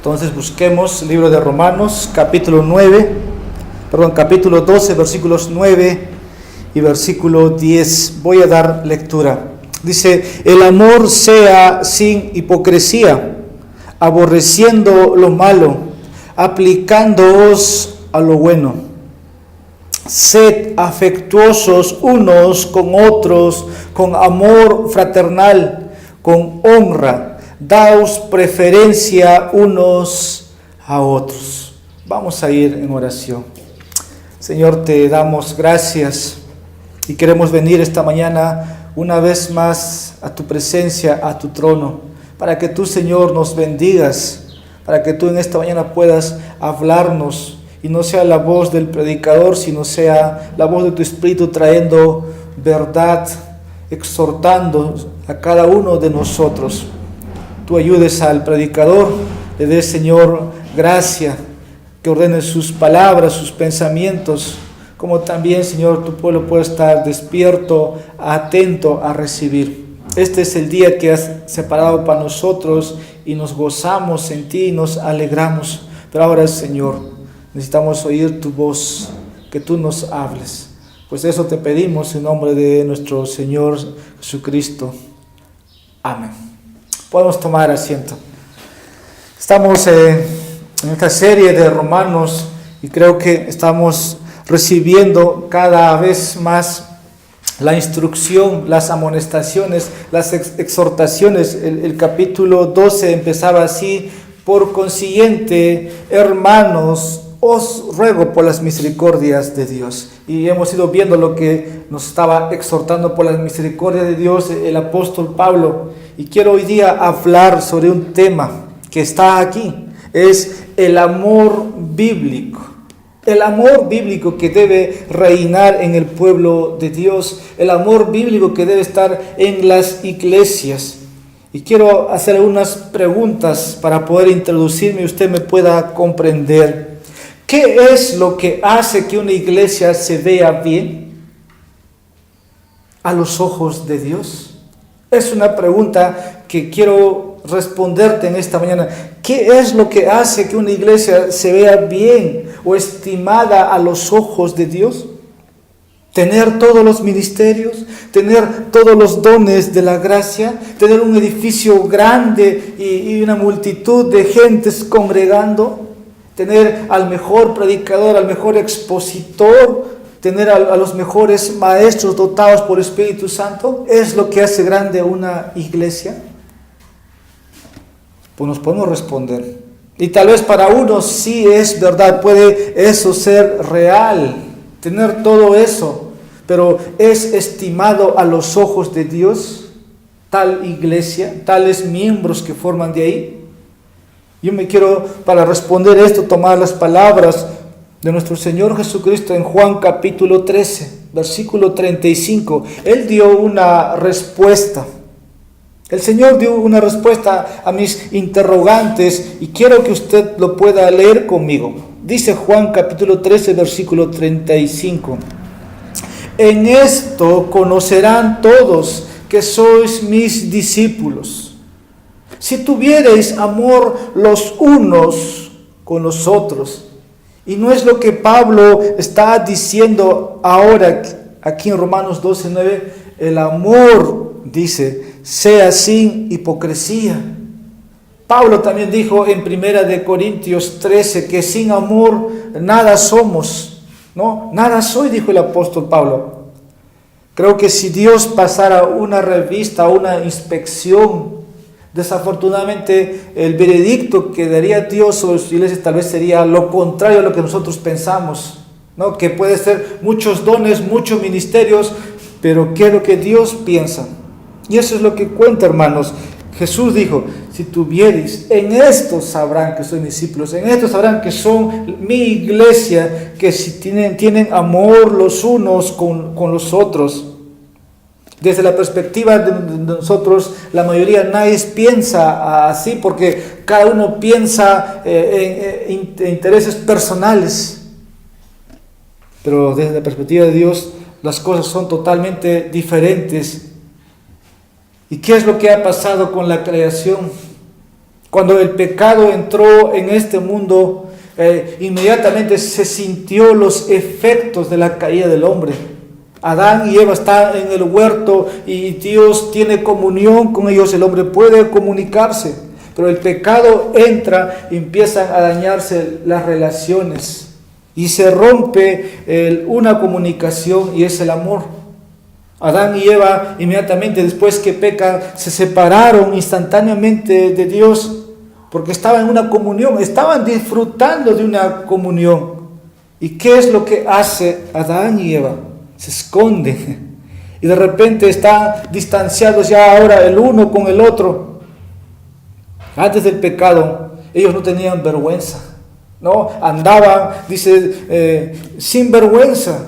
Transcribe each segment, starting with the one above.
Entonces busquemos el libro de Romanos, capítulo 12, versículos 9 y versículo 10. Voy a dar lectura. Dice: el amor sea sin hipocresía, aborreciendo lo malo, aplicándoos a lo bueno. Sed afectuosos unos con otros, con amor fraternal, con honra. Daos preferencia unos a otros. Vamos a ir en oración. Señor, te damos gracias y queremos venir esta mañana una vez más a tu presencia, a tu trono, para que tú, Señor, nos bendigas, para que tú en esta mañana puedas hablarnos y no sea la voz del predicador, sino sea la voz de tu Espíritu trayendo verdad, exhortando a cada uno de nosotros. Tú ayudes al predicador, le des, Señor, gracia, que ordene sus palabras, sus pensamientos, como también, Señor, tu pueblo puede estar despierto, atento a recibir. Este es el día que has separado para nosotros y nos gozamos en ti y nos alegramos. Pero ahora, Señor, necesitamos oír tu voz, que tú nos hables. Pues eso te pedimos en nombre de nuestro Señor Jesucristo. Amén. Podemos tomar asiento. Estamos en esta serie de Romanos y creo que estamos recibiendo cada vez más la instrucción, las amonestaciones, las exhortaciones. El capítulo 12 empezaba así: por consiguiente, hermanos, os ruego por las misericordias de Dios. Y hemos ido viendo lo que nos estaba exhortando por las misericordias de Dios el apóstol Pablo. Y quiero hoy día hablar sobre un tema que está aquí. Es el amor bíblico. El amor bíblico que debe reinar en el pueblo de Dios. El amor bíblico que debe estar en las iglesias. Y quiero hacer unas preguntas para poder introducirme y usted me pueda comprender. ¿Qué es lo que hace que una iglesia se vea bien a los ojos de Dios? Es una pregunta que quiero responderte en esta mañana. ¿Qué es lo que hace que una iglesia se vea bien o estimada a los ojos de Dios? Tener todos los ministerios, tener todos los dones de la gracia, tener un edificio grande y una multitud de gentes congregando, tener al mejor predicador, al mejor expositor, tener a los mejores maestros dotados por el Espíritu Santo. ¿Es lo que hace grande una iglesia? Pues nos podemos responder. Y tal vez para unos sí es verdad, puede eso ser real, tener todo eso, pero ¿es estimado a los ojos de Dios tal iglesia, tales miembros que forman de ahí? Yo me quiero, para responder esto, tomar las palabras de nuestro Señor Jesucristo en Juan capítulo 13, versículo 35. Él dio una respuesta. El Señor dio una respuesta a mis interrogantes y quiero que usted lo pueda leer conmigo. Dice Juan capítulo 13, versículo 35. En esto conocerán todos que sois mis discípulos, si tuviereis amor los unos con los otros. Y no es lo que Pablo está diciendo ahora aquí en Romanos 12:9. El amor, dice, sea sin hipocresía. Pablo también dijo en 1 Corintios 13 que sin amor nada somos, ¿no? Nada soy, dijo el apóstol Pablo. Creo que si Dios pasara una revista, una inspección, desafortunadamente el veredicto que daría Dios sobre sus iglesias tal vez sería lo contrario a lo que nosotros pensamos, ¿no? Que puede ser muchos dones, muchos ministerios, pero ¿qué es lo que Dios piensa? Y eso es lo que cuenta, hermanos. Jesús dijo: si tuviereis, en esto sabrán que soy discípulos, en esto sabrán que son mi iglesia, que si tienen amor los unos con los otros. Desde la perspectiva de nosotros, la mayoría, nadie piensa así, porque cada uno piensa en intereses personales. Pero desde la perspectiva de Dios, las cosas son totalmente diferentes. ¿Y qué es lo que ha pasado con la creación? Cuando el pecado entró en este mundo, inmediatamente se sintió los efectos de la caída del hombre. Adán y Eva están en el huerto y Dios tiene comunión con ellos, el hombre puede comunicarse, pero el pecado entra y empiezan a dañarse las relaciones y se rompe una comunicación y es el amor. Adán y Eva inmediatamente después que pecan se separaron instantáneamente de Dios porque estaban en una comunión, estaban disfrutando de una comunión. ¿Y qué es lo que hace Adán y Eva? Se esconden y de repente están distanciados ya ahora el uno con el otro. Antes del pecado ellos no tenían vergüenza, no andaban, dice, sin vergüenza,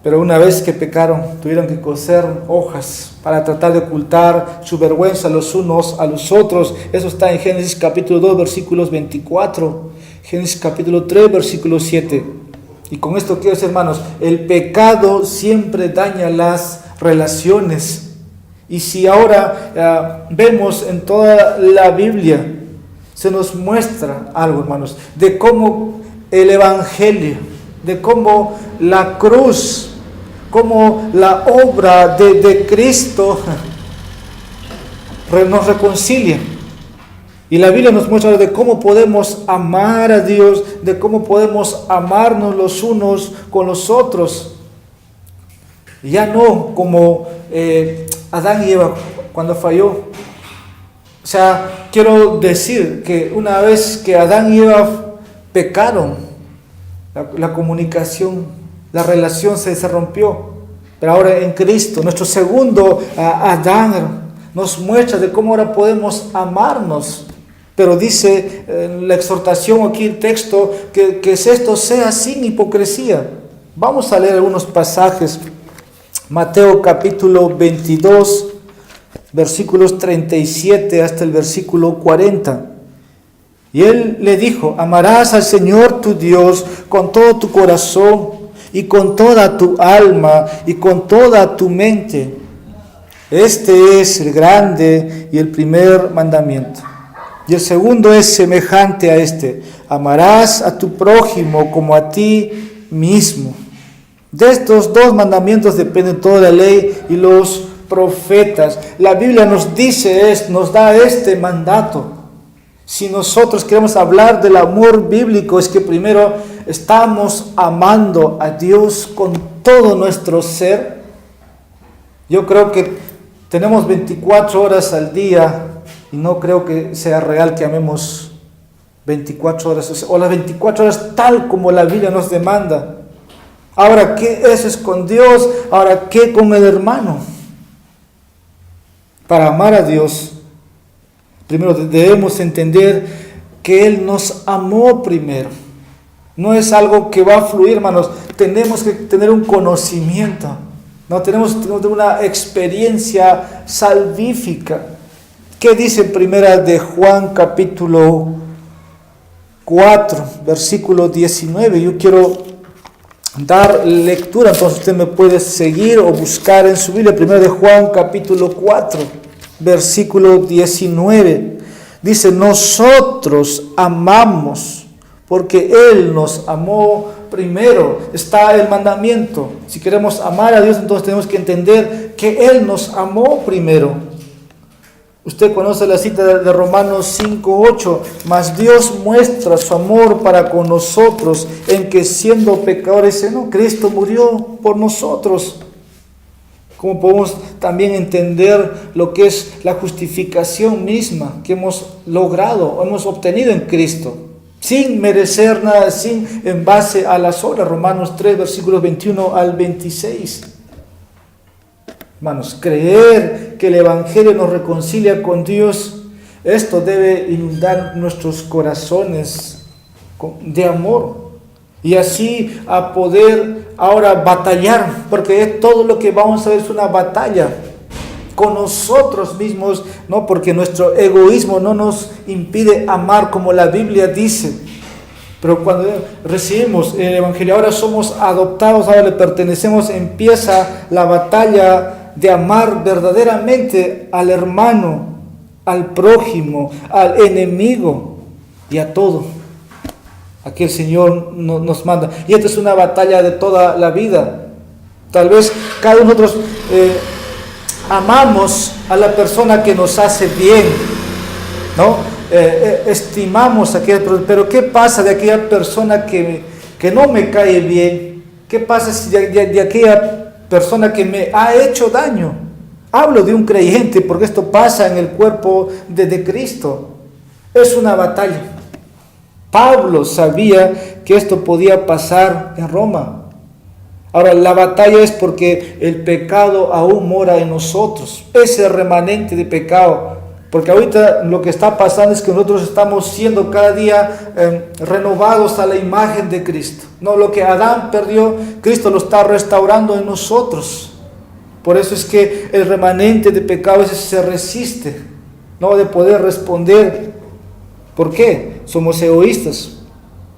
pero una vez que pecaron tuvieron que coser hojas para tratar de ocultar su vergüenza los unos a los otros. Eso está en Génesis capítulo 2 versículos 24, Génesis capítulo 3 versículo 7. Y con esto quiero decir, hermanos, el pecado siempre daña las relaciones. Y si ahora vemos en toda la Biblia, se nos muestra algo, hermanos, de cómo el Evangelio, de cómo la cruz, cómo la obra de Cristo nos reconcilia. Y la Biblia nos muestra de cómo podemos amar a Dios, de cómo podemos amarnos los unos con los otros. Ya no como Adán y Eva cuando falló. O sea, quiero decir que una vez que Adán y Eva pecaron, la comunicación, la relación se rompió. Pero ahora en Cristo, nuestro segundo Adán, nos muestra de cómo ahora podemos amarnos. Pero dice la exhortación aquí, el texto, que esto sea sin hipocresía. Vamos a leer algunos pasajes. Mateo capítulo 22, versículos 37 hasta el versículo 40. Y él le dijo: amarás al Señor tu Dios con todo tu corazón y con toda tu alma y con toda tu mente. Este es el grande y el primer mandamiento. Y el segundo es semejante a este: amarás a tu prójimo como a ti mismo. De estos dos mandamientos depende toda la ley y los profetas. La Biblia nos dice, nos da este mandato. Si nosotros queremos hablar del amor bíblico, es que primero estamos amando a Dios con todo nuestro ser. Yo creo que tenemos 24 horas al día y no creo que sea real que amemos 24 horas, o las 24 horas tal como la Biblia nos demanda. Ahora, ¿qué es con Dios? Ahora, ¿qué con el hermano? Para amar a Dios, primero debemos entender que Él nos amó primero. No es algo que va a fluir, hermanos. Tenemos que tener un conocimiento. No tenemos que tener una experiencia salvífica. ¿Qué dice primera de Juan capítulo 4, versículo 19? Yo quiero dar lectura, entonces usted me puede seguir o buscar en su Biblia. Primera de Juan capítulo 4, versículo 19. Dice: nosotros amamos porque Él nos amó primero. Está el mandamiento. Si queremos amar a Dios, entonces tenemos que entender que Él nos amó primero. Usted conoce la cita de Romanos 5:8. Mas Dios muestra su amor para con nosotros en que siendo pecadores, Cristo murió por nosotros. Como podemos también entender lo que es la justificación misma que hemos logrado o hemos obtenido en Cristo, sin merecer nada, en base a las obras. Romanos 3, versículos 21 al 26. Hermanos, creer que el Evangelio nos reconcilia con Dios, esto debe inundar nuestros corazones de amor. Y así a poder ahora batallar, porque todo lo que vamos a ver es una batalla con nosotros mismos, ¿no? Porque nuestro egoísmo no nos impide amar como la Biblia dice. Pero cuando recibimos el Evangelio, ahora somos adoptados, ahora le pertenecemos, empieza la batalla de amar verdaderamente al hermano. al prójimo, al enemigo y a todo. Aquí el Señor nos manda. Y esta es una batalla de toda la vida. Tal vez cada uno de nosotros amamos a la persona que nos hace bien, ¿no? Estimamos a aquella persona, pero ¿qué pasa de aquella persona que no me cae bien? ¿Qué pasa si de aquella persona que me ha hecho daño? Hablo de un creyente porque esto pasa en el cuerpo de Cristo. Es una batalla. Pablo sabía que esto podía pasar en Roma. Ahora, la batalla es porque el pecado aún mora en nosotros. Ese remanente de pecado. Porque ahorita lo que está pasando es que nosotros estamos siendo cada día renovados a la imagen de Cristo. No, lo que Adán perdió, Cristo lo está restaurando en nosotros. Por eso es que el remanente de pecado ese se resiste, no de poder responder. ¿Por qué? Somos egoístas.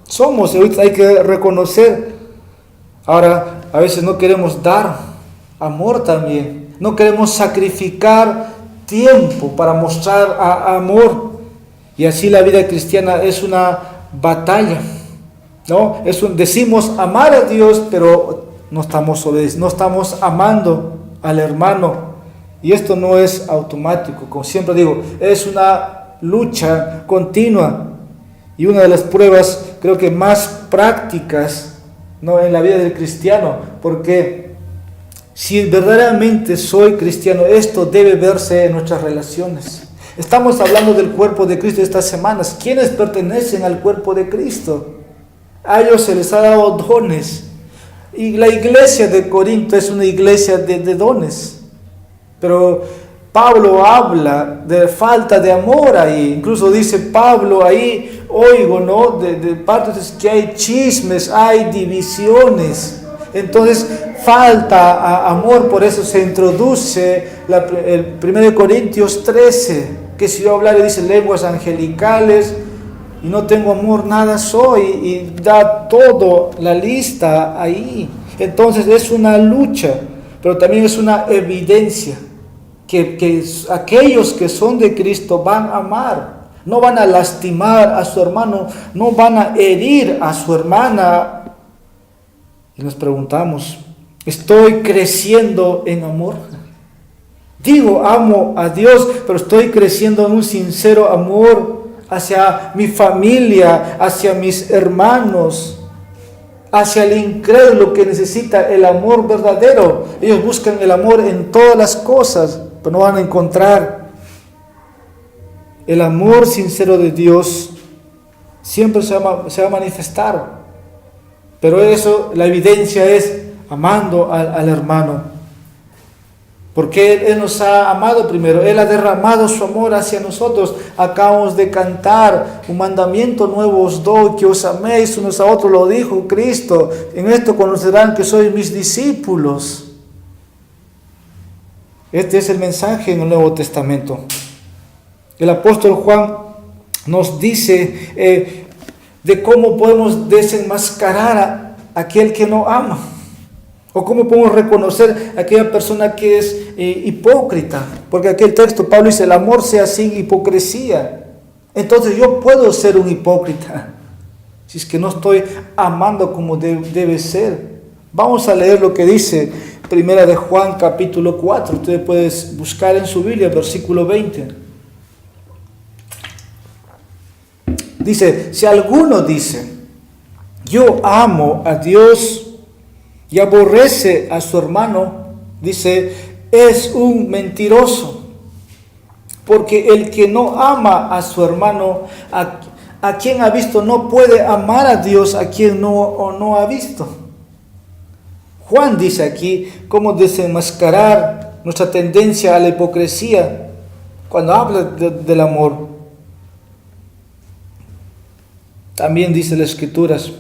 Somos egoístas, hay que reconocer. Ahora, a veces no queremos dar amor también. No queremos sacrificar tiempo para mostrar amor. Y así la vida cristiana es una batalla, ¿no? Decimos amar a Dios, pero no estamos amando al hermano. Y esto no es automático, como siempre digo, es una lucha continua. Y una de las pruebas, creo que más prácticas, ¿no?, en la vida del cristiano, porque si verdaderamente soy cristiano, esto debe verse en nuestras relaciones. Estamos hablando del cuerpo de Cristo estas semanas. ¿Quiénes pertenecen al cuerpo de Cristo? A ellos se les ha dado dones. Y la iglesia de Corinto es una iglesia de dones. Pero Pablo habla de falta de amor ahí. Incluso dice Pablo ahí, oigo, ¿no?, de partes que hay chismes, hay divisiones. Entonces falta amor, por eso se introduce el 1 Corintios 13, que si yo hablara, dice, lenguas angelicales y no tengo amor, nada soy, y da todo la lista ahí. Entonces es una lucha, pero también es una evidencia que aquellos que son de Cristo van a amar, no van a lastimar a su hermano, no van a herir a su hermana. Y nos preguntamos, ¿estoy creciendo en amor? Digo, amo a Dios, pero estoy creciendo en un sincero amor hacia mi familia, hacia mis hermanos, hacia el incrédulo que necesita el amor verdadero. Ellos buscan el amor en todas las cosas, pero no van a encontrar el amor sincero de Dios. Siempre se va a manifestar. Pero eso, la evidencia es amando al hermano. Porque Él nos ha amado primero. Él ha derramado su amor hacia nosotros. Acabamos de cantar, un mandamiento nuevo os doy, que os améis unos a otros, lo dijo Cristo. En esto conocerán que sois mis discípulos. Este es el mensaje en el Nuevo Testamento. El apóstol Juan nos dice de cómo podemos desenmascarar a aquel que no ama, o cómo podemos reconocer a aquella persona que es hipócrita, porque aquel texto Pablo dice, el amor sea sin hipocresía. Entonces yo puedo ser un hipócrita si es que no estoy amando como debe ser. Vamos a leer lo que dice Primera de Juan capítulo 4, ustedes pueden buscar en su Biblia, versículo 20. Dice, si alguno dice, yo amo a Dios y aborrece a su hermano, dice, es un mentiroso. Porque el que no ama a su hermano, a quien ha visto, no puede amar a Dios a quien no ha visto. Juan dice aquí cómo desenmascarar nuestra tendencia a la hipocresía cuando habla del amor. También dice las Escrituras,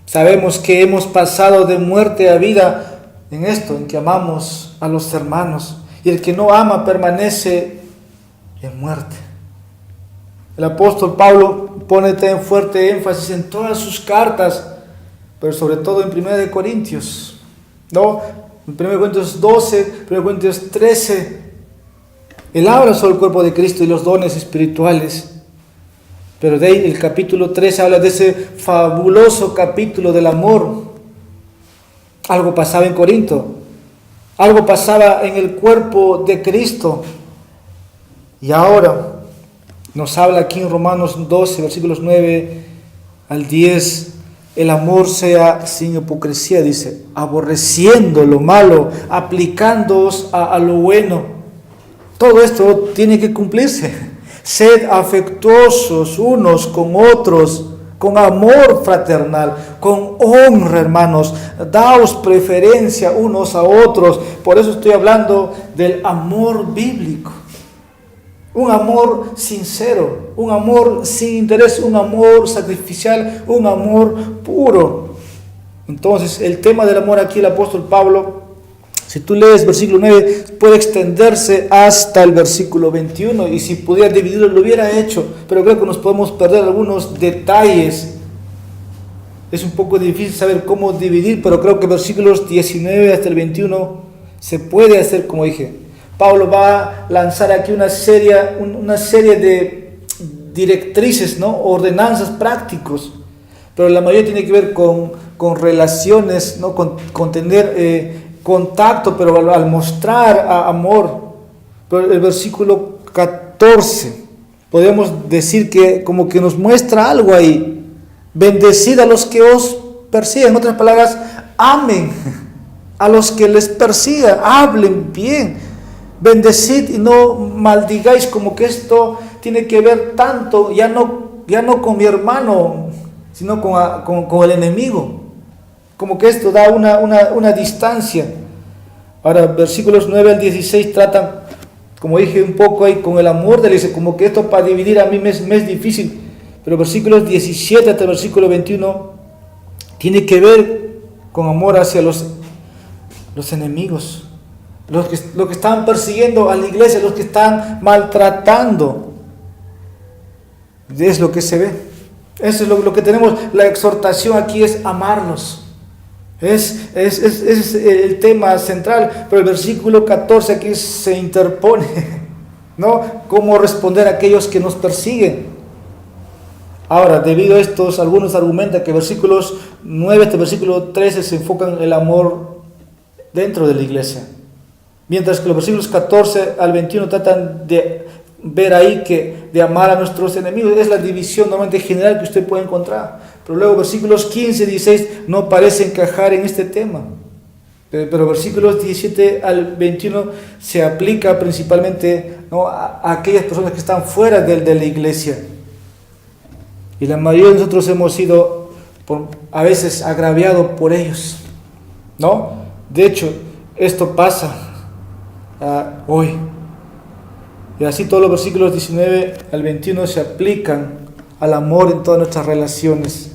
sabemos que hemos pasado de muerte a vida en esto, en que amamos a los hermanos, y el que no ama permanece en muerte. El apóstol Pablo pone tan fuerte énfasis en todas sus cartas, pero sobre todo en 1 Corintios, ¿no? En 1 Corintios 12, 1 Corintios 13, Él habla sobre el cuerpo de Cristo y los dones espirituales. Pero de ahí el capítulo 3 habla de ese fabuloso capítulo del amor. Algo pasaba en Corinto. Algo pasaba en el cuerpo de Cristo. Y ahora nos habla aquí en Romanos 12, versículos 9 al 10. El amor sea sin hipocresía, dice, aborreciendo lo malo, aplicándoos a lo bueno. Todo esto tiene que cumplirse. Sed afectuosos unos con otros, con amor fraternal, con honra, hermanos. Daos preferencia unos a otros. Por eso estoy hablando del amor bíblico. Un amor sincero, un amor sin interés, un amor sacrificial, un amor puro. Entonces, el tema del amor aquí el apóstol Pablo, si tú lees versículo 9, puede extenderse hasta el versículo 21, y si pudiera dividirlo, lo hubiera hecho, pero creo que nos podemos perder algunos detalles. Es un poco difícil saber cómo dividir, pero creo que versículos 19 hasta el 21 se puede hacer como dije. Pablo va a lanzar aquí una serie de directrices, ¿no? Ordenanzas prácticos, pero la mayoría tiene que ver con relaciones, ¿no? Con tener contacto, pero al mostrar amor. Pero el versículo 14, podemos decir que como que nos muestra algo ahí. Bendecid a los que os persiguen. En otras palabras, amen a los que les persigan, hablen bien. Bendecid y no maldigáis, como que esto tiene que ver tanto, ya no con mi hermano, sino con el enemigo. Como que esto da una distancia. Ahora, versículos 9 al 16 tratan, como dije, un poco ahí con el amor de la iglesia, como que esto para dividir a mí me es difícil. Pero versículos 17 hasta el versículo 21 tiene que ver con amor hacia los enemigos. Los que están persiguiendo a la iglesia, los que están maltratando. Es lo que se ve. Eso es lo que tenemos. La exhortación aquí es amarlos. Es el tema central. Pero el versículo 14 aquí se interpone, ¿no? ¿Cómo responder a aquellos que nos persiguen? Ahora, debido a estos, algunos argumentan que versículos 9 hasta versículo 13 se enfocan en el amor dentro de la iglesia. Mientras que los versículos 14 al 21 tratan de ver ahí que de amar a nuestros enemigos. Es la división normalmente general que usted puede encontrar. Pero luego versículos 15 y 16 no parecen encajar en este tema. Pero versículos 17 al 21 se aplica principalmente, ¿no?, a aquellas personas que están fuera de la iglesia. Y la mayoría de nosotros hemos sido a veces agraviados por ellos, ¿no? De hecho, esto pasa hoy. Y así todos los versículos 19 al 21 se aplican al amor en todas nuestras relaciones.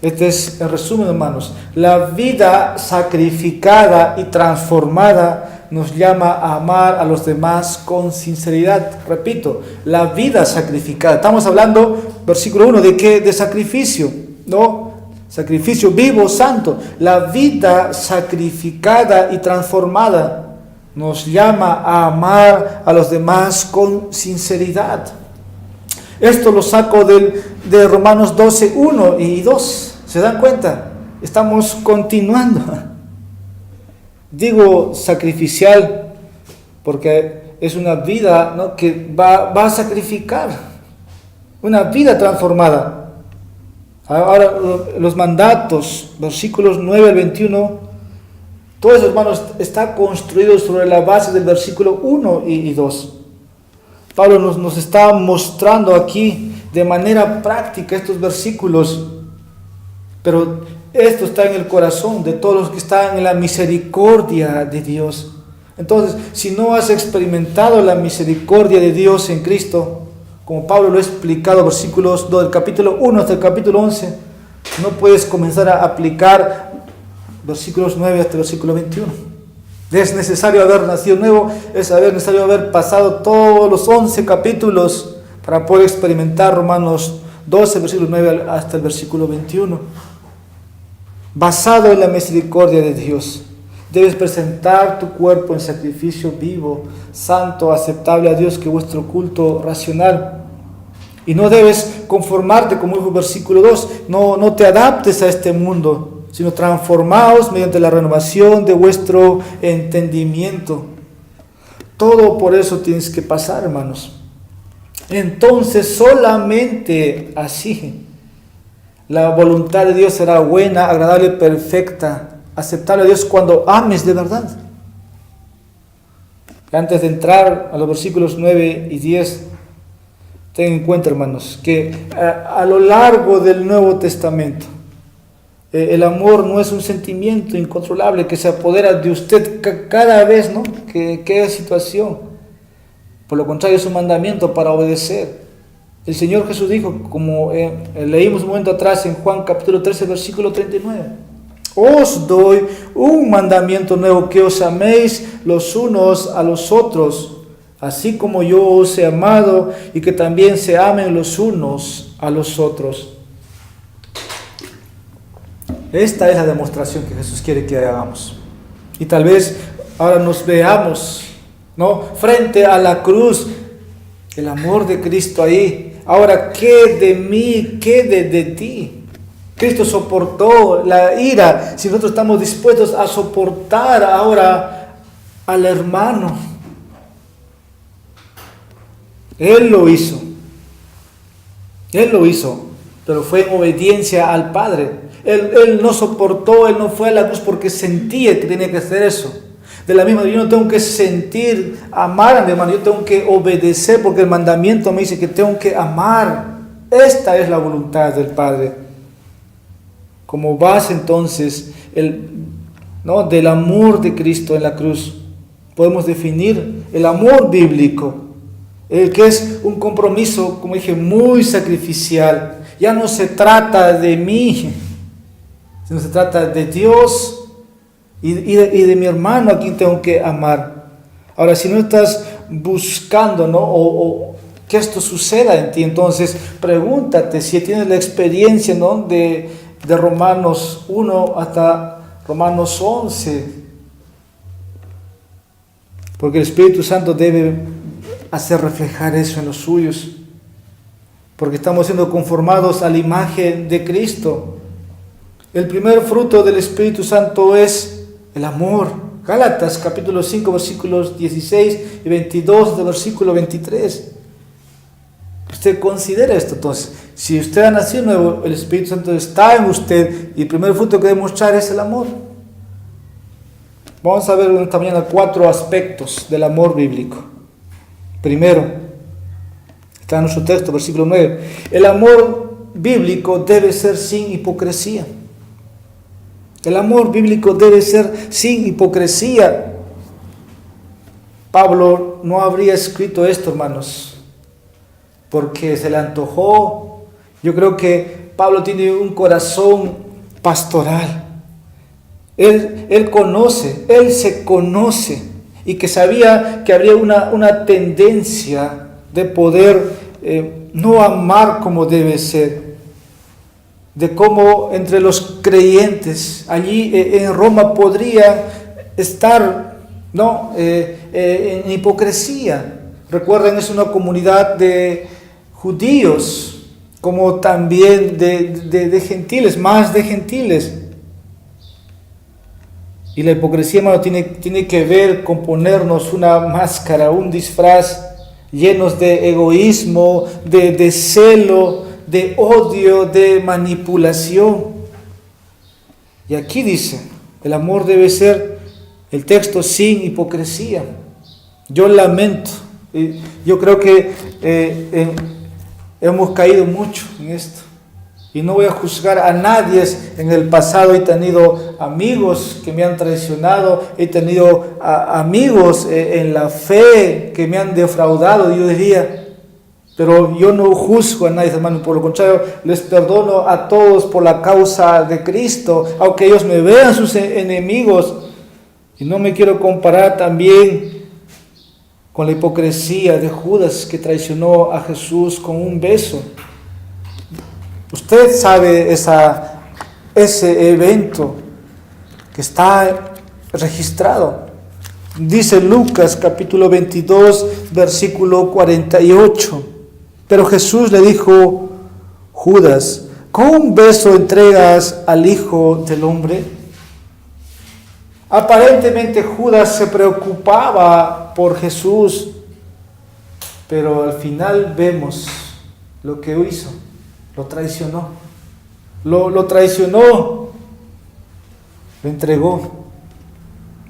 Este es el resumen, hermanos. La vida sacrificada y transformada nos llama a amar a los demás con sinceridad. Repito, la vida sacrificada. Estamos hablando, versículo 1, ¿de qué? De sacrificio, ¿no? Sacrificio vivo, santo. La vida sacrificada y transformada nos llama a amar a los demás con sinceridad. Esto lo saco de Romanos 12, 1 y 2. ¿Se dan cuenta? Estamos continuando. Digo sacrificial porque es una vida, ¿no?, que va a sacrificar. Una vida transformada. Ahora los mandatos, versículos 9 al 21, todo eso, hermanos, está construido sobre la base del versículo 1 y 2. Pablo nos está mostrando aquí de manera práctica estos versículos, pero esto está en el corazón de todos los que están en la misericordia de Dios. Entonces, si no has experimentado la misericordia de Dios en Cristo, como Pablo lo ha explicado, versículos del capítulo 1 hasta el capítulo 11, no puedes comenzar a aplicar versículos 9 hasta el versículo 21. Es necesario haber nacido nuevo, es necesario haber pasado todos los 11 capítulos para poder experimentar Romanos 12, versículo 9 hasta el versículo 21. Basado en la misericordia de Dios. Debes presentar tu cuerpo en sacrificio vivo, santo, aceptable a Dios, que es vuestro culto racional. Y no debes conformarte, como dijo el versículo 2, no te adaptes a este mundo, sino transformaos mediante la renovación de vuestro entendimiento. Todo por eso tienes que pasar, hermanos. Entonces solamente así la voluntad de Dios será buena, agradable, perfecta, aceptable a Dios cuando ames de verdad. Antes de entrar a los versículos 9 y 10, ten en cuenta, hermanos, que a lo largo del Nuevo Testamento, el amor no es un sentimiento incontrolable que se apodera de usted cada vez, ¿no? Que es situación. Por lo contrario, es un mandamiento para obedecer. El Señor Jesús dijo, como leímos un momento atrás en Juan capítulo 13, versículo 39, os doy un mandamiento nuevo, que os améis los unos a los otros, así como yo os he amado, y que también se amen los unos a los otros. Esta es la demostración que Jesús quiere que hagamos. Y tal vez ahora nos veamos, ¿no?, frente a la cruz, el amor de Cristo ahí. Ahora, ¿qué de mí? ¿Qué de ti? Cristo soportó la ira. Si nosotros estamos dispuestos a soportar ahora al hermano, Él lo hizo. Él lo hizo, pero fue en obediencia al Padre. Él no soportó, Él no fue a la cruz porque sentía que tenía que hacer eso. De la misma manera, yo no tengo que sentir, amar a mi hermano, yo tengo que obedecer, porque el mandamiento me dice que tengo que amar. Esta es la voluntad del Padre. Como base entonces del amor de Cristo en la cruz, podemos definir el amor bíblico, que es un compromiso, como dije, muy sacrificial. Ya no se trata de mí, sino se trata de Dios y de mi hermano a quien tengo que amar. Ahora, si no estás buscando, ¿no?, o que esto suceda en ti, entonces pregúntate si tienes la experiencia, ¿no?, de Romanos 1 hasta Romanos 11. Porque el Espíritu Santo debe hacer reflejar eso en los suyos. Porque estamos siendo conformados a la imagen de Cristo. El primer fruto del Espíritu Santo es el amor. Gálatas capítulo 5 versículos 16 y 22 del versículo 23. Usted considera esto entonces. Si usted ha nacido nuevo, el Espíritu Santo está en usted y el primer fruto que debe mostrar es el amor. Vamos a ver esta mañana 4 aspectos del amor bíblico. Primero, está en nuestro texto, versículo 9. El amor bíblico debe ser sin hipocresía. El amor bíblico debe ser sin hipocresía. Pablo no habría escrito esto, hermanos, porque se le antojó. Yo creo que Pablo tiene un corazón pastoral. Él conoce, él se conoce, y que sabía que habría una tendencia de poder no amar como debe ser. De cómo entre los creyentes allí en Roma podría estar, ¿no?, en hipocresía. Recuerden, es una comunidad de judíos, como también de gentiles, más de gentiles. Y la hipocresía, hermano, tiene que ver con ponernos una máscara, un disfraz, llenos de egoísmo, de celo, de odio, de manipulación. Y aquí dice, el amor debe ser, el texto, sin hipocresía. Yo lamento, yo creo que hemos caído mucho en esto. Y no voy a juzgar a nadie. En el pasado he tenido amigos que me han traicionado, he tenido amigos en la fe que me han defraudado, yo diría. Pero yo no juzgo a nadie, hermano, por lo contrario, les perdono a todos por la causa de Cristo, aunque ellos me vean sus enemigos. Y no me quiero comparar también con la hipocresía de Judas, que traicionó a Jesús con un beso. Usted sabe ese evento que está registrado. Dice Lucas capítulo 22, versículo 48. Pero Jesús le dijo: Judas, ¿con un beso entregas al Hijo del Hombre? Aparentemente Judas se preocupaba por Jesús, pero al final vemos lo que hizo. Lo traicionó. Lo traicionó. Lo entregó.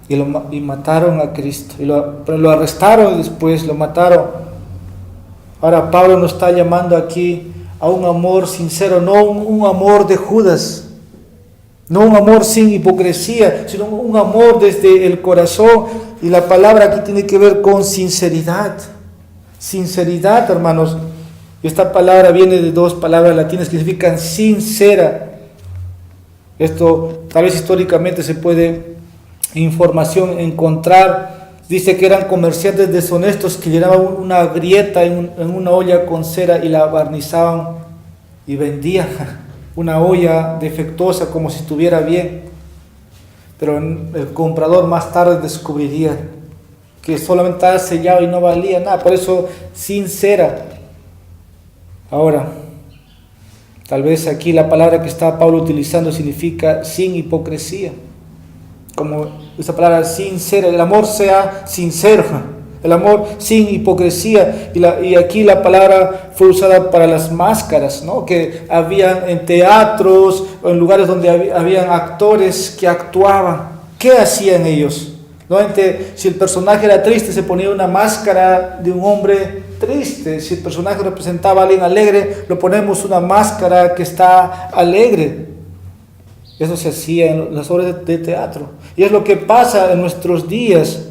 Y mataron a Cristo. Pero lo arrestaron y después lo mataron. Ahora Pablo nos está llamando aquí a un amor sincero, no un amor de Judas. No un amor sin hipocresía, sino un amor desde el corazón. Y la palabra aquí tiene que ver con sinceridad. Sinceridad, hermanos. Esta palabra viene de dos palabras latinas que significan sincera. Esto tal vez históricamente se puede información encontrar. Dice que eran comerciantes deshonestos que llenaban una grieta en una olla con cera y la barnizaban y vendían una olla defectuosa como si estuviera bien. Pero el comprador más tarde descubriría que solamente estaba sellado y no valía nada. Por eso, sincera. Ahora, tal vez aquí la palabra que está Pablo utilizando significa sin hipocresía. Como esa palabra sincera, el amor sea sincero, el amor sin hipocresía. Y aquí la palabra fue usada para las máscaras, ¿no? Que habían en teatros o en lugares donde habían actores que actuaban. ¿Qué hacían ellos? Nuevamente, si el personaje era triste, se ponía una máscara de un hombre triste. Si el personaje representaba a alguien alegre, lo ponemos una máscara que está alegre. Eso se hacía en las obras de teatro. Y es lo que pasa en nuestros días.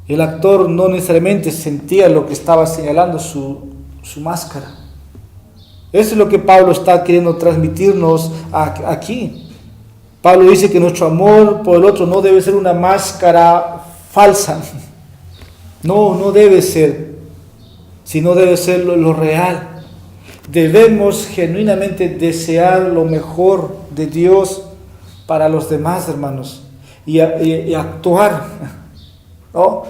El actor no necesariamente sentía lo que estaba señalando su máscara. Eso es lo que Pablo está queriendo transmitirnos aquí. Pablo dice que nuestro amor por el otro no debe ser una máscara falsa. No debe ser. Sino debe ser lo real. Debemos genuinamente desear lo mejor de Dios para los demás, hermanos, y actuar, ¿no?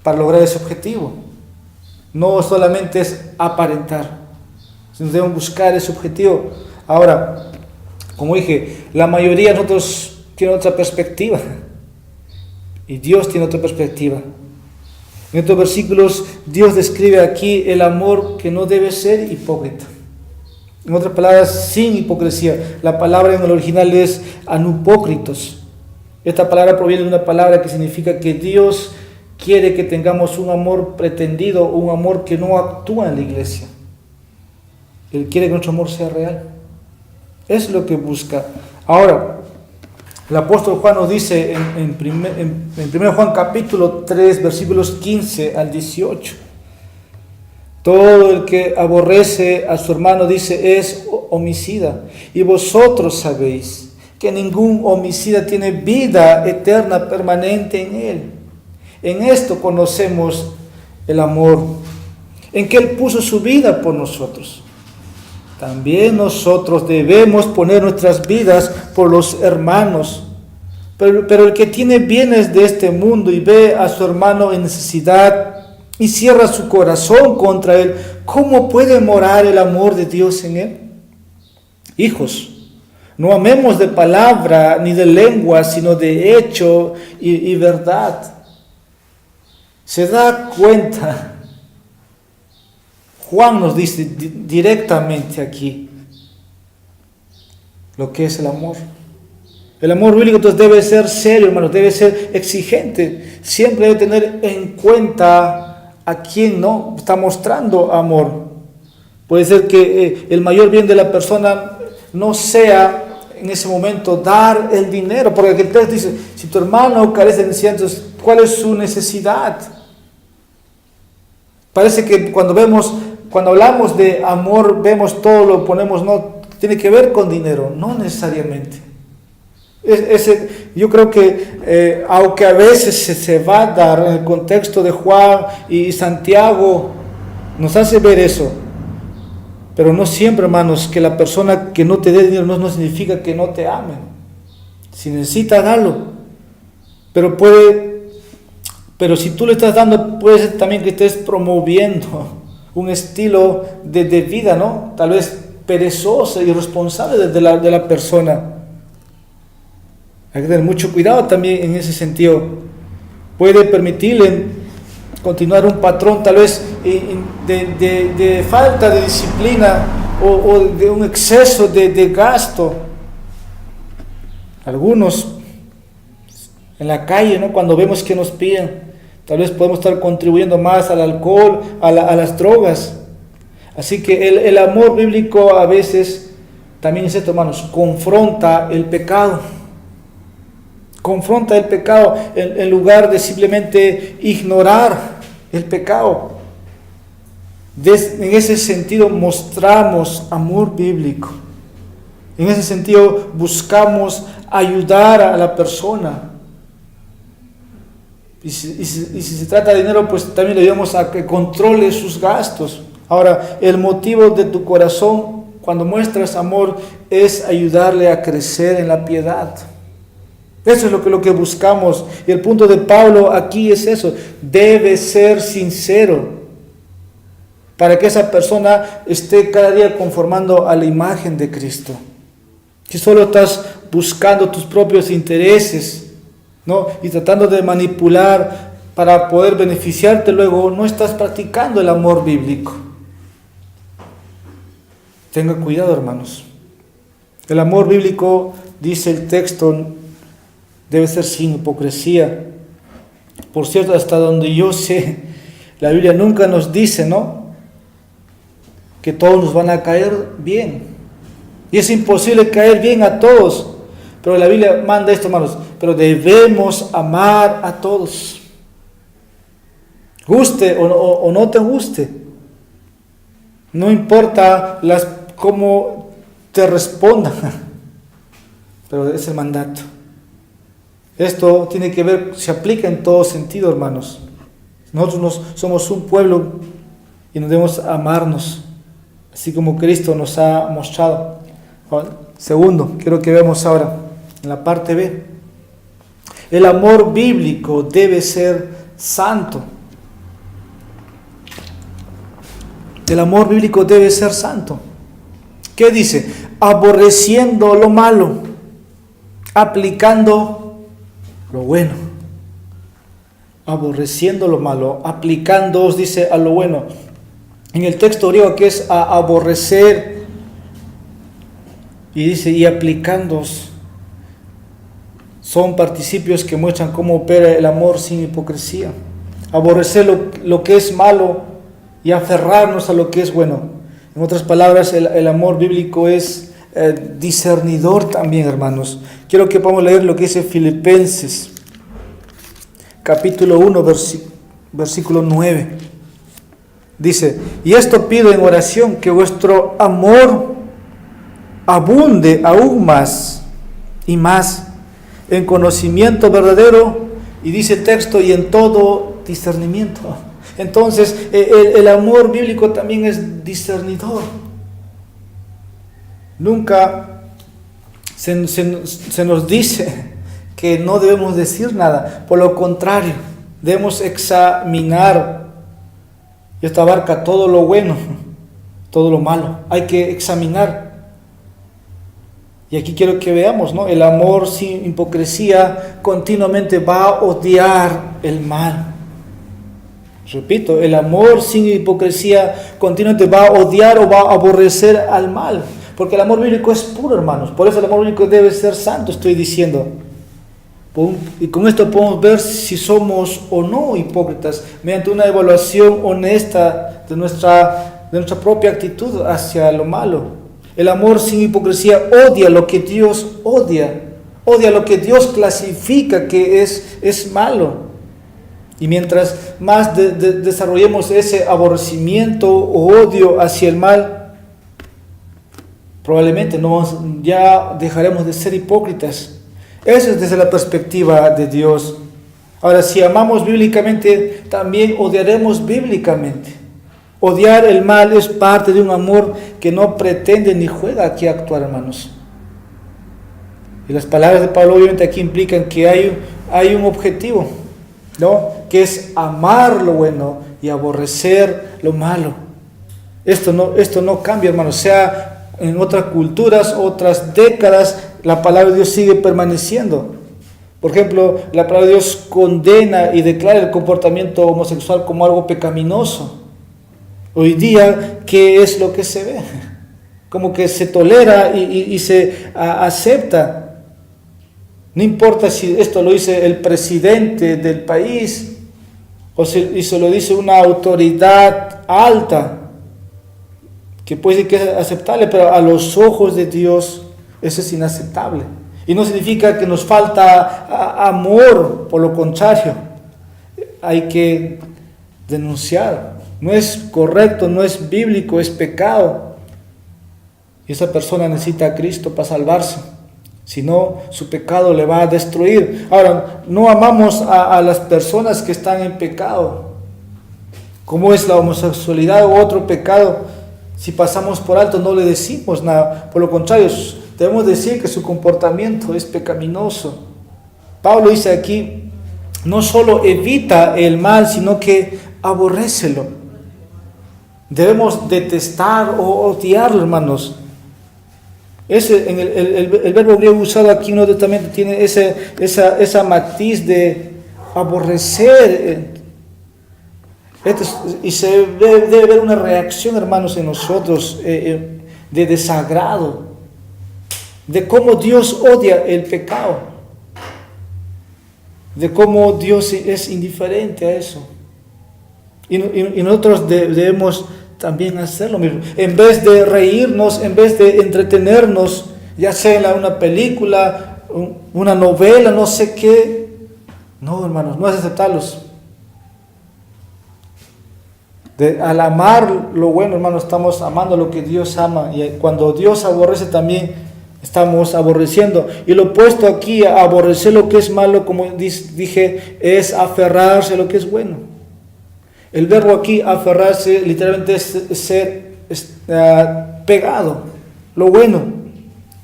Para lograr ese objetivo. No solamente es aparentar, sino debemos buscar ese objetivo. Ahora, como dije, la mayoría de nosotros tiene otra perspectiva, y Dios tiene otra perspectiva. En estos versículos Dios describe aquí el amor que no debe ser hipócrita. En otras palabras, sin hipocresía. La palabra en el original es anupócritos. Esta palabra proviene de una palabra que significa que Dios quiere que tengamos un amor pretendido, un amor que no actúa en la iglesia. Él quiere que nuestro amor sea real. Es lo que busca. Ahora, el apóstol Juan nos dice en 1 Juan capítulo 3, versículos 15 al 18. Todo el que aborrece a su hermano, dice, es homicida. Y vosotros sabéis que ningún homicida tiene vida eterna permanente en él. En esto conocemos el amor, en que Él puso su vida por nosotros. También nosotros debemos poner nuestras vidas por los hermanos. Pero el que tiene bienes de este mundo y ve a su hermano en necesidad y cierra su corazón contra él, ¿cómo puede morar el amor de Dios en él? Hijos, no amemos de palabra ni de lengua, sino de hecho y verdad. Se da cuenta. Juan nos dice directamente aquí lo que es el amor. El amor bíblico entonces debe ser serio, hermanos, debe ser exigente. Siempre debe tener en cuenta a quien no está mostrando amor. Puede ser que el mayor bien de la persona no sea en ese momento dar el dinero, porque el texto dice, si tu hermano carece de necesidad, entonces, ¿cuál es su necesidad? Parece que cuando hablamos de amor, vemos todo, lo ponemos, no, tiene que ver con dinero, no necesariamente. Yo creo que, aunque a veces se va a dar en el contexto de Juan y Santiago, nos hace ver eso, pero no siempre, hermanos, que la persona que no te dé dinero no significa que no te amen. Si necesita, dalo. Pero si tú le estás dando, puede ser también que estés promoviendo un estilo de vida, ¿no? Tal vez perezoso y irresponsable de la persona. Hay que tener mucho cuidado también en ese sentido. Puede permitirle continuar un patrón tal vez de falta de disciplina o de un exceso de gasto. Algunos en la calle, ¿no? Cuando vemos que nos piden, tal vez podemos estar contribuyendo más al alcohol, a las drogas. Así que el amor bíblico a veces, también es esto, hermanos, confronta el pecado. Confronta el pecado en lugar de simplemente ignorar el pecado. En ese sentido mostramos amor bíblico. En ese sentido buscamos ayudar a la persona. Y si se trata de dinero, pues también le ayudamos a que controle sus gastos. Ahora, el motivo de tu corazón cuando muestras amor es ayudarle a crecer en la piedad. Eso es lo que buscamos. Y el punto de Pablo aquí es eso. Debe ser sincero para que esa persona esté cada día conformando a la imagen de Cristo. Si solo estás buscando tus propios intereses, ¿no? Y tratando de manipular para poder beneficiarte luego, no estás practicando el amor bíblico. Tenga cuidado, hermanos. El amor bíblico, dice el texto, debe ser sin hipocresía. Por cierto, hasta donde yo sé, la Biblia nunca nos dice, ¿no?, que todos nos van a caer bien. Y es imposible caer bien a todos. Pero la Biblia manda esto, hermanos. Pero debemos amar a todos. Guste o no te guste. No importa cómo te respondan. Pero es el mandato. Esto tiene que ver, se aplica en todo sentido, hermanos. Nosotros somos un pueblo y nos debemos amarnos, así como Cristo nos ha mostrado. Segundo, quiero que veamos ahora en la parte B. El amor bíblico debe ser santo. El amor bíblico debe ser santo. ¿Qué dice? Aborreciendo lo malo, aplicando lo bueno. Aborreciendo lo malo, aplicando, dice, a lo bueno. En el texto griego, que es a aborrecer, y dice, y aplicando, son participios que muestran cómo opera el amor sin hipocresía. Aborrecer lo que es malo y aferrarnos a lo que es bueno. En otras palabras, el amor bíblico es discernidor también, hermanos. Quiero que podamos leer lo que dice Filipenses, capítulo 1, versículo 9. Dice, y esto pido en oración, que vuestro amor abunde aún más y más en conocimiento verdadero, y dice el texto, y en todo discernimiento. Entonces, el amor bíblico también es discernidor. Nunca se nos dice que no debemos decir nada. Por lo contrario, debemos examinar. Y esto abarca todo lo bueno, todo lo malo. Hay que examinar. Y aquí quiero que veamos, ¿no? El amor sin hipocresía continuamente va a odiar el mal. Repito, el amor sin hipocresía continuamente va a odiar o va a aborrecer al mal. Porque el amor bíblico es puro, hermanos. Por eso el amor bíblico debe ser santo, estoy diciendo. Y con esto podemos ver si somos o no hipócritas mediante una evaluación honesta de nuestra propia actitud hacia lo malo. El amor sin hipocresía odia lo que Dios odia lo que Dios clasifica que es malo. Y mientras más desarrollemos ese aborrecimiento o odio hacia el mal, probablemente ya dejaremos de ser hipócritas. Eso es desde la perspectiva de Dios. Ahora, si amamos bíblicamente, también odiaremos bíblicamente. Odiar el mal es parte de un amor que no pretende ni juega aquí a actuar, hermanos. Y las palabras de Pablo obviamente aquí implican que hay un objetivo, ¿no? Que es amar lo bueno y aborrecer lo malo. Esto no cambia, hermanos. Sea en otras culturas, otras décadas, la palabra de Dios sigue permaneciendo. Por ejemplo, la palabra de Dios condena y declara el comportamiento homosexual como algo pecaminoso. Hoy día, ¿qué es lo que se ve? Como que se tolera y se acepta. No importa si esto lo dice el presidente del país o si se lo dice una autoridad alta, que puede decir que es aceptable, pero a los ojos de Dios eso es inaceptable. Y no significa que nos falta amor, por lo contrario, hay que denunciar. No es correcto, no es bíblico, es pecado. Y esa persona necesita a Cristo para salvarse. Si no, su pecado le va a destruir. Ahora, no amamos a las personas que están en pecado, como es la homosexualidad u otro pecado. Si pasamos por alto, no le decimos nada. Por lo contrario, debemos decir que su comportamiento es pecaminoso. Pablo dice aquí, no solo evita el mal, sino que aborrécelo. Debemos detestar o odiarlo, hermanos. El verbo griego usado aquí no directamente tiene esa matiz de aborrecer. Y se debe ver una reacción, hermanos, en nosotros de desagrado, de cómo Dios odia el pecado, de cómo Dios es indiferente a eso. Y nosotros debemos también hacer lo mismo. En vez de reírnos, en vez de entretenernos, ya sea en una película, una novela, no sé qué. No, hermanos, no es aceptarlos. Al amar lo bueno, hermanos, estamos amando lo que Dios ama. Y cuando Dios aborrece también, estamos aborreciendo. Y lo opuesto aquí a aborrecer lo que es malo, como dije, es aferrarse a lo que es bueno. El verbo aquí, aferrarse, literalmente es ser pegado, lo bueno.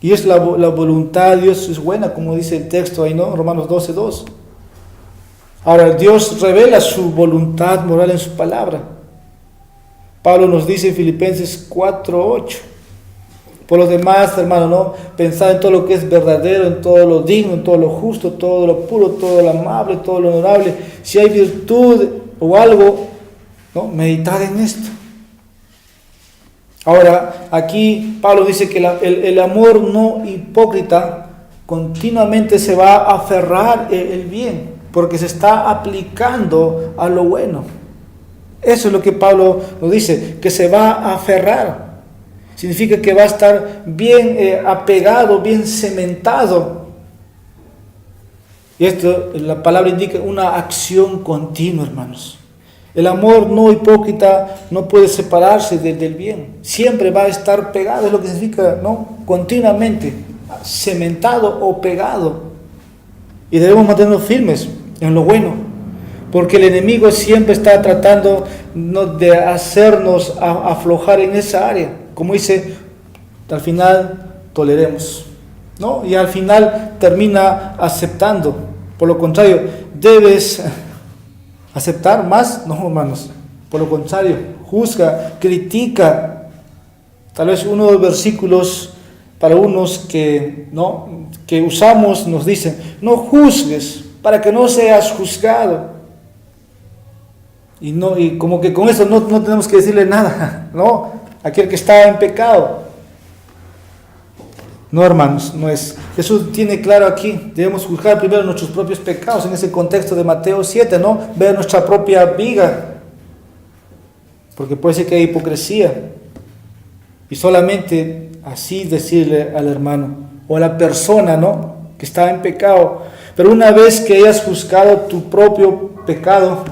Y es la voluntad de Dios es buena, como dice el texto ahí, ¿no? Romanos 12:2. Ahora, Dios revela su voluntad moral en su palabra. Pablo nos dice en Filipenses 4:8. Por lo demás, hermano, ¿no? Pensad en todo lo que es verdadero, en todo lo digno, en todo lo justo, todo lo puro, todo lo amable, todo lo honorable. Si hay virtud o algo, ¿no? Meditad en esto. Ahora, aquí Pablo dice que el amor no hipócrita continuamente se va a aferrar el bien, porque se está aplicando a lo bueno. Eso es lo que Pablo nos dice, que se va a aferrar. Significa que va a estar bien apegado, bien cementado. Y esto, la palabra indica una acción continua, hermanos. El amor no hipócrita no puede separarse del bien. Siempre va a estar pegado, es lo que significa, ¿no? Continuamente, cementado o pegado. Y debemos mantenernos firmes en lo bueno, porque el enemigo siempre está tratando, ¿no?, de hacernos aflojar en esa área. Como dice, al final toleremos, ¿no? Y al final termina aceptando. Por lo contrario, debes aceptar más, no, hermanos. Por lo contrario, juzga, critica. Tal vez uno de los versículos para unos que usamos nos dicen, no juzgues para que no seas juzgado. Y como que con eso no tenemos que decirle nada, ¿no? Aquel que está en pecado. No, hermanos, no es. Jesús tiene claro aquí, debemos juzgar primero nuestros propios pecados en ese contexto de Mateo 7, ¿no? Ver nuestra propia viga, porque puede ser que hay hipocresía. Y solamente así decirle al hermano o a la persona, ¿no?, que está en pecado. Pero una vez que hayas juzgado tu propio pecado,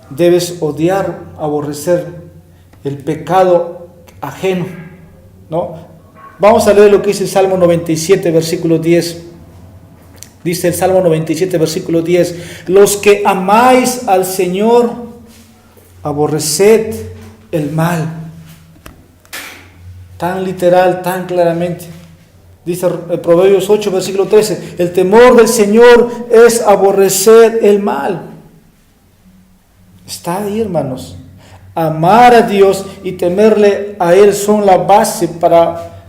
debes odiar, aborrecer el pecado ajeno, ¿no? Vamos a leer lo que dice el Salmo 97, versículo 10. Dice el Salmo 97, versículo 10. Los que amáis al Señor, aborreced el mal. Tan literal, tan claramente. Dice Proverbios 8, versículo 13, el temor del Señor es aborrecer el mal. Está ahí, hermanos. Amar a Dios y temerle a Él son la base para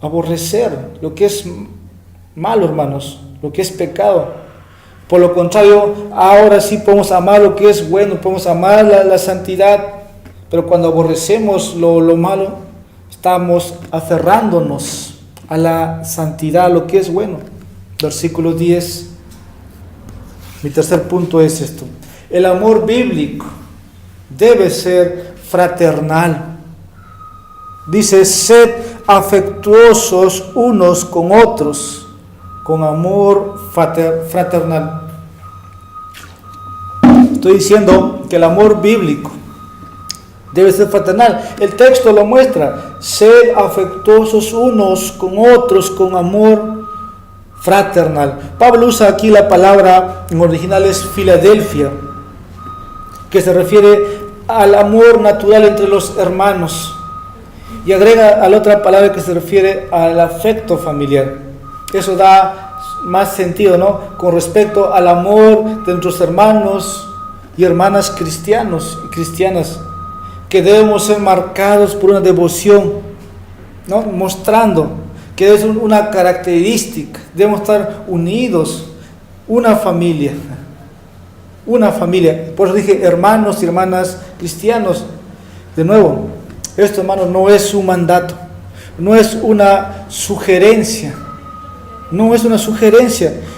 aborrecer lo que es malo, hermanos, lo que es pecado. Por lo contrario, ahora sí podemos amar lo que es bueno, podemos amar la santidad, pero cuando aborrecemos lo malo, estamos aferrándonos a la santidad, lo que es bueno. Versículo 10. Mi tercer punto es esto. El amor bíblico debe ser fraternal. Dice, sed afectuosos unos con otros, con amor fraternal. Estoy diciendo que el amor bíblico debe ser fraternal. El texto lo muestra. Sed afectuosos unos con otros con amor fraternal. Pablo usa aquí la palabra, en original es Filadelfia, que se refiere al amor natural entre los hermanos. Y agrega a la otra palabra que se refiere al afecto familiar. Eso da más sentido, ¿no? Con respecto al amor de nuestros hermanos y hermanas cristianos y cristianas, que debemos ser marcados por una devoción, ¿no? Mostrando que es una característica, debemos estar unidos, una familia. Por eso dije hermanos y hermanas cristianos. De nuevo, esto, hermano, no es un mandato, no es una sugerencia,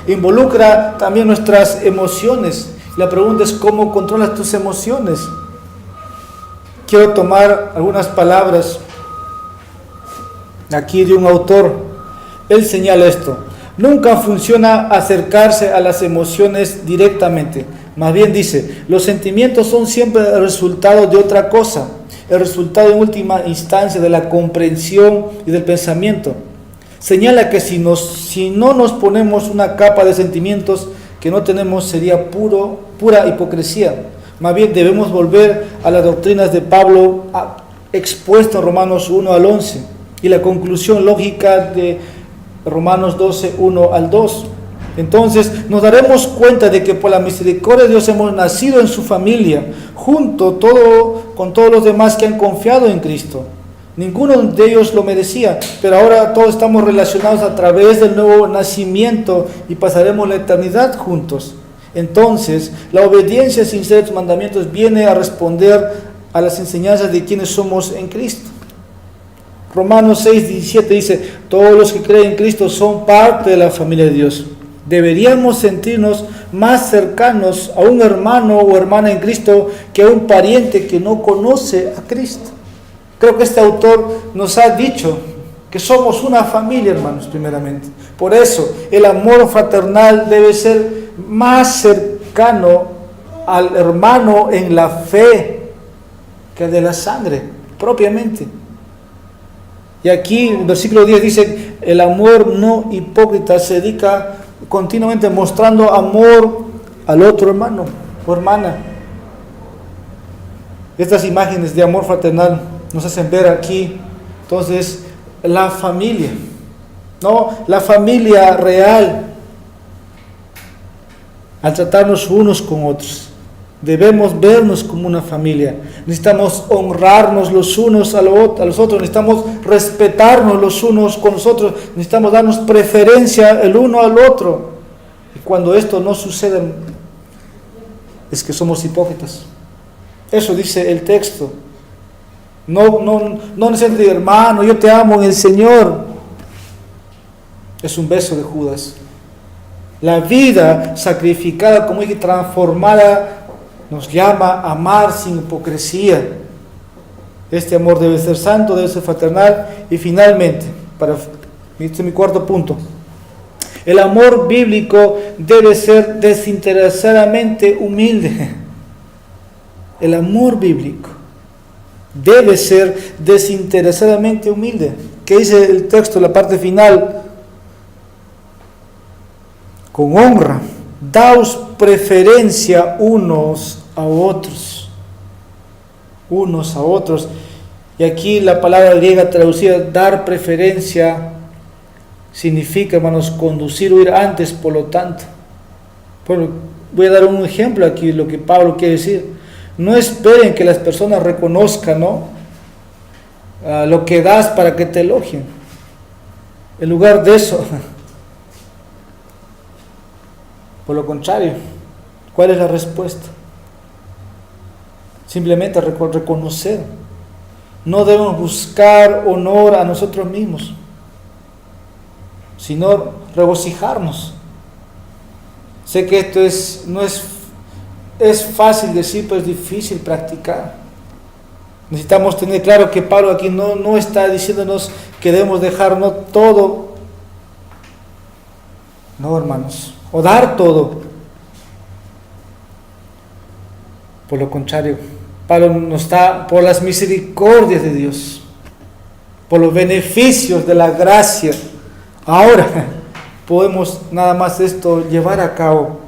involucra también nuestras emociones. La pregunta es cómo controlas tus emociones. Quiero tomar algunas palabras aquí de un autor. Él señala esto: nunca funciona acercarse a las emociones directamente. Más bien dice, los sentimientos son siempre el resultado de otra cosa, el resultado en última instancia de la comprensión y del pensamiento. Señala que si no nos ponemos una capa de sentimientos que no tenemos, sería pura hipocresía. Más bien debemos volver a las doctrinas de Pablo expuestas en Romanos 1 al 11 y la conclusión lógica de Romanos 12, 1 al 2. Entonces nos daremos cuenta de que por la misericordia de Dios hemos nacido en su familia, con todos los demás que han confiado en Cristo. Ninguno de ellos lo merecía, pero ahora todos estamos relacionados a través del nuevo nacimiento y pasaremos la eternidad juntos. Entonces, la obediencia sincera de tus mandamientos viene a responder a las enseñanzas de quienes somos en Cristo. Romanos 6, 17 dice, todos los que creen en Cristo son parte de la familia de Dios. Deberíamos sentirnos más cercanos a un hermano o hermana en Cristo que a un pariente que no conoce a Cristo. Creo que este autor nos ha dicho que somos una familia, hermanos, primeramente. Por eso, el amor fraternal debe ser más cercano al hermano en la fe que de la sangre, propiamente. Y aquí, en el versículo 10 dice, el amor no hipócrita se dedica continuamente mostrando amor al otro hermano o hermana. Estas imágenes de amor fraternal nos hacen ver aquí, entonces, la familia, ¿no? La familia real, al tratarnos unos con otros. Debemos vernos como una familia. Necesitamos honrarnos los unos a los otros. Necesitamos respetarnos los unos con los otros. Necesitamos darnos preferencia el uno al otro. Y cuando esto no sucede, es que somos hipócritas. Eso dice el texto. No necesariamente, hermano, yo te amo en el Señor. Es un beso de Judas. La vida sacrificada, como dije, transformada, nos llama a amar sin hipocresía. Este amor debe ser santo, debe ser fraternal. Y finalmente, este es mi cuarto punto, el amor bíblico debe ser desinteresadamente humilde. El amor bíblico debe ser desinteresadamente humilde. ¿Qué dice el texto, la parte final? Con honra, daos preferencia unos a otros. Unos a otros. Y aquí la palabra griega traducida, dar preferencia, significa, hermanos, conducir o ir antes, por lo tanto. Bueno, voy a dar un ejemplo aquí, lo que Pablo quiere decir. No esperen que las personas reconozcan, ¿no?, lo que das para que te elogien. En lugar de eso, por lo contrario, ¿cuál es la respuesta? Simplemente reconocer. No debemos buscar honor a nosotros mismos, sino regocijarnos. Sé que esto no es fácil decir, pero es difícil practicar. Necesitamos tener claro que Pablo aquí no está diciéndonos que debemos dejarnos todo. No, hermanos, o dar todo. Por lo contrario, Pablo nos está, por las misericordias de Dios, por los beneficios de la gracia, ahora podemos nada más esto llevar a cabo.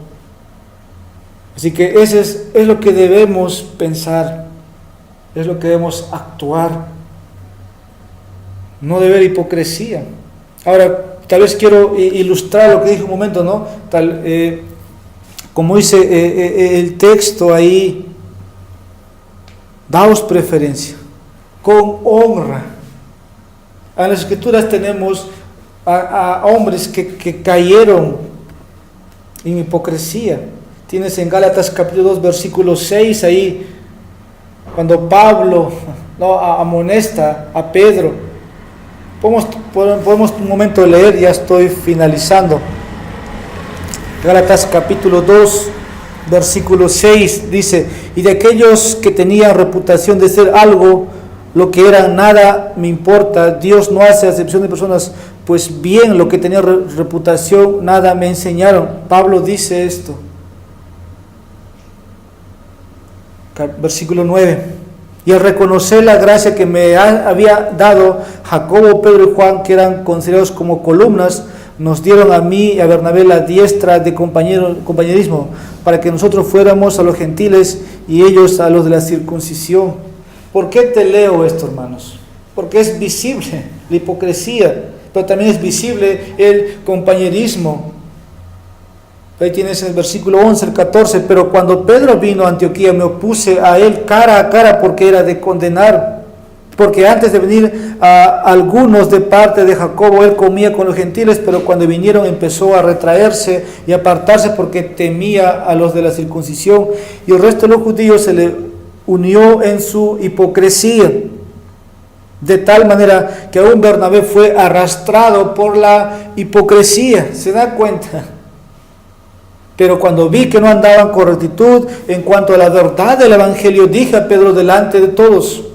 Así que eso es lo que debemos pensar, es lo que debemos actuar. No debe haber hipocresía. Ahora, tal vez quiero ilustrar lo que dije un momento, ¿no? Como dice el texto ahí, daos preferencia, con honra. En las Escrituras tenemos a hombres que cayeron en hipocresía. Tienes en Gálatas capítulo 2, versículo 6, ahí, cuando Pablo amonesta a Pedro. Podemos un momento leer, ya estoy finalizando. Gálatas capítulo 2, versículo 6, dice: y de aquellos que tenían reputación de ser algo, lo que eran nada me importa, Dios no hace acepción de personas, pues bien lo que tenía reputación, nada me enseñaron. Pablo dice esto. Versículo 9: y al reconocer la gracia que me había dado Jacobo, Pedro y Juan, que eran considerados como columnas, nos dieron a mí y a Bernabé la diestra de compañerismo, para que nosotros fuéramos a los gentiles y ellos a los de la circuncisión. ¿Por qué te leo esto, hermanos? Porque es visible la hipocresía, pero también es visible el compañerismo. Ahí tienes el versículo 11, el 14, pero cuando Pedro vino a Antioquía me opuse a él cara a cara porque era de condenar, porque antes de venir a algunos de parte de Jacobo él comía con los gentiles, pero cuando vinieron empezó a retraerse y apartarse porque temía a los de la circuncisión, y el resto de los judíos se le unió en su hipocresía, de tal manera que aún Bernabé fue arrastrado por la hipocresía. ¿Se da cuenta? Pero cuando vi que no andaban con rectitud en cuanto a la verdad del Evangelio, dije a Pedro delante de todos: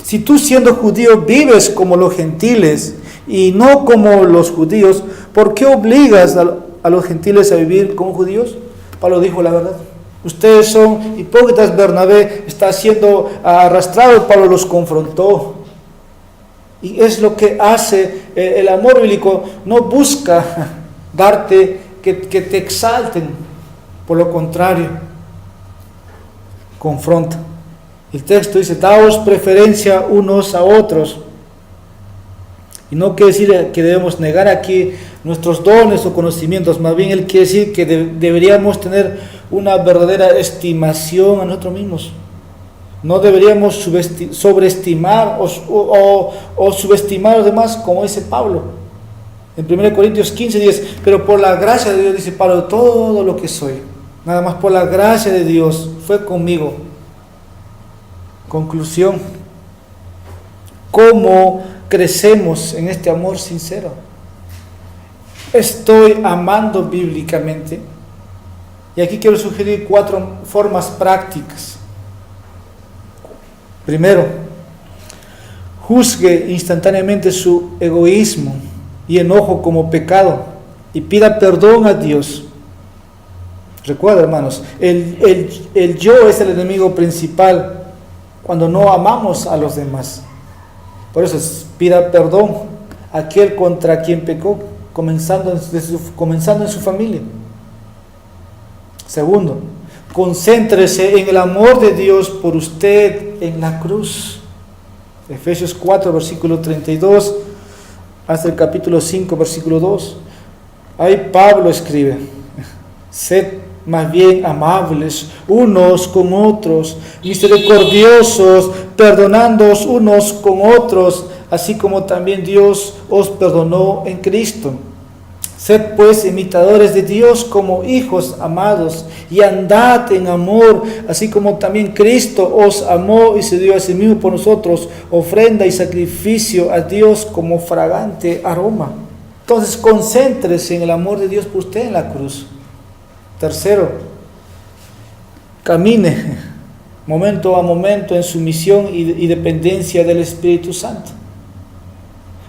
si tú siendo judío vives como los gentiles y no como los judíos, ¿por qué obligas a los gentiles a vivir como judíos? Pablo dijo la verdad. Ustedes son hipócritas. Bernabé está siendo arrastrado. Pablo los confrontó. Y es lo que hace el amor bíblico. No busca darte que te exalten, por lo contrario, confronta. El texto dice: daos preferencia unos a otros. Y no quiere decir que debemos negar aquí nuestros dones o conocimientos, más bien él quiere decir que deberíamos tener una verdadera estimación a nosotros mismos. No deberíamos sobreestimar o subestimar a los demás, como dice Pablo. En 1 Corintios 15:10, pero por la gracia de Dios, dice Pablo, todo lo que soy, nada más por la gracia de Dios, fue conmigo. Conclusión: ¿cómo crecemos en este amor sincero? ¿Estoy amando bíblicamente? Y aquí quiero sugerir 4 formas prácticas. Primero, juzgue instantáneamente su egoísmo y enojo como pecado y pida perdón a Dios. Recuerda, hermanos, el yo es el enemigo principal cuando no amamos a los demás. Por eso pida perdón a aquel contra quien pecó, comenzando en su familia. Segundo, concéntrese en el amor de Dios por usted en la cruz. Efesios 4, versículo 32. hasta el capítulo 5, versículo 2. Ahí Pablo escribe: sed más bien amables unos con otros, misericordiosos, perdonándoos unos con otros, así como también Dios os perdonó en Cristo. Sed pues imitadores de Dios como hijos amados, y andad en amor, así como también Cristo os amó y se dio a sí mismo por nosotros, ofrenda y sacrificio a Dios como fragante aroma. Entonces concéntrese en el amor de Dios por usted en la cruz. Tercero, camine momento a momento en sumisión y dependencia del Espíritu Santo.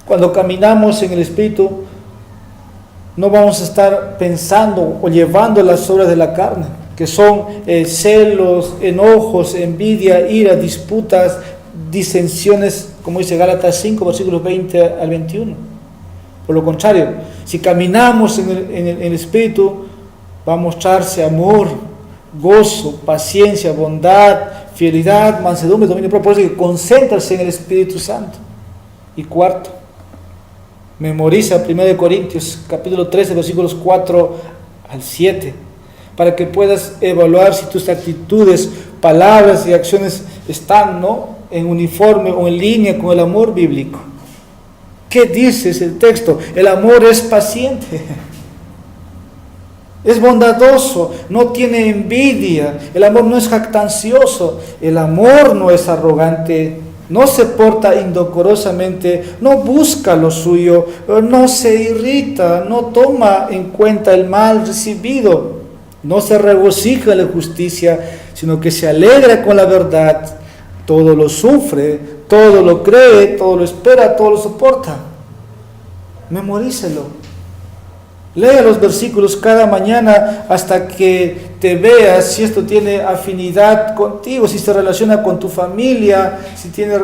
Cuando caminamos en el Espíritu, no vamos a estar pensando o llevando las obras de la carne, que son celos, enojos, envidia, ira, disputas, disensiones, como dice Gálatas 5, versículos 20 al 21. Por lo contrario, si caminamos en el Espíritu, va a mostrarse amor, gozo, paciencia, bondad, fidelidad, mansedumbre, dominio propio. Por eso, concéntrase en el Espíritu Santo. Y cuarto, memoriza 1 Corintios capítulo 13, versículos 4 al 7, para que puedas evaluar si tus actitudes, palabras y acciones están, ¿no?, en uniforme o en línea con el amor bíblico. ¿Qué dice ese texto? El amor es paciente, es bondadoso, no tiene envidia, el amor no es jactancioso, el amor no es arrogante, no se porta indecorosamente, no busca lo suyo, no se irrita, no toma en cuenta el mal recibido, no se regocija en la justicia, sino que se alegra con la verdad, todo lo sufre, todo lo cree, todo lo espera, todo lo soporta. Memorícelo. Lea los versículos cada mañana hasta que te veas si esto tiene afinidad contigo, si se relaciona con tu familia, si tiene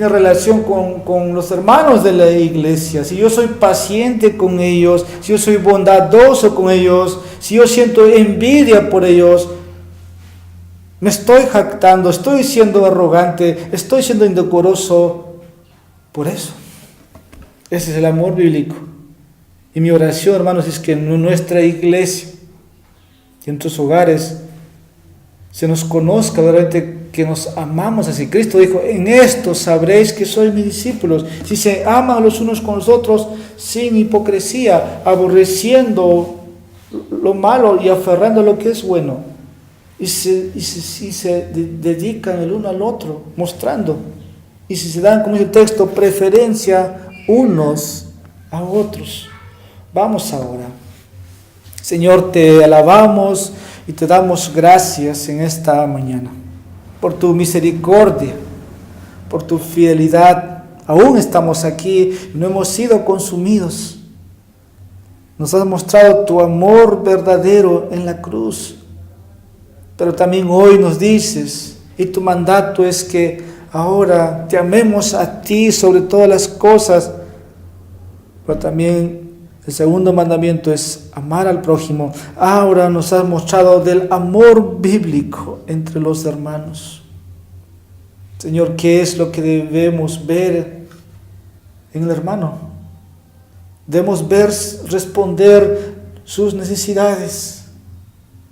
relación con los hermanos de la iglesia, si yo soy paciente con ellos, si yo soy bondadoso con ellos, si yo siento envidia por ellos, me estoy jactando, estoy siendo arrogante, estoy siendo indecoroso. Por eso, ese es el amor bíblico. Y mi oración, hermanos, es que en nuestra iglesia y en nuestros hogares se nos conozca verdaderamente que nos amamos así. Cristo dijo: en esto sabréis que sois mis discípulos, si se aman los unos con los otros sin hipocresía, aborreciendo lo malo y aferrando a lo que es bueno, y si se dedican el uno al otro, mostrando, y si se dan, como dice el texto, preferencia unos a otros. Vamos ahora. Señor, te alabamos y te damos gracias en esta mañana por tu misericordia, por tu fidelidad. Aún estamos aquí y no hemos sido consumidos. Nos has mostrado tu amor verdadero en la cruz. Pero también hoy nos dices, y tu mandato es que ahora te amemos a ti sobre todas las cosas, pero también el segundo mandamiento es amar al prójimo. Ahora nos has mostrado del amor bíblico entre los hermanos. Señor, ¿qué es lo que debemos ver en el hermano? Debemos ver, responder sus necesidades.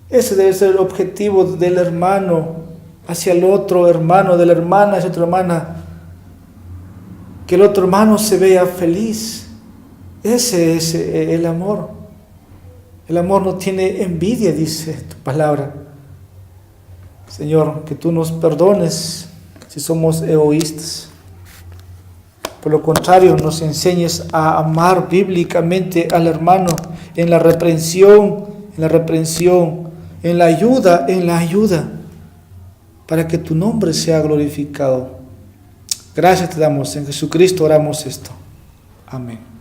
Ese debe ser el objetivo del hermano hacia el otro hermano, de la hermana hacia otra hermana. Que el otro hermano se vea feliz. Ese es el amor. El amor no tiene envidia, dice tu palabra. Señor, que tú nos perdones si somos egoístas. Por lo contrario, nos enseñes a amar bíblicamente al hermano en la reprensión, en la ayuda, para que tu nombre sea glorificado. Gracias te damos, en Jesucristo oramos esto. Amén.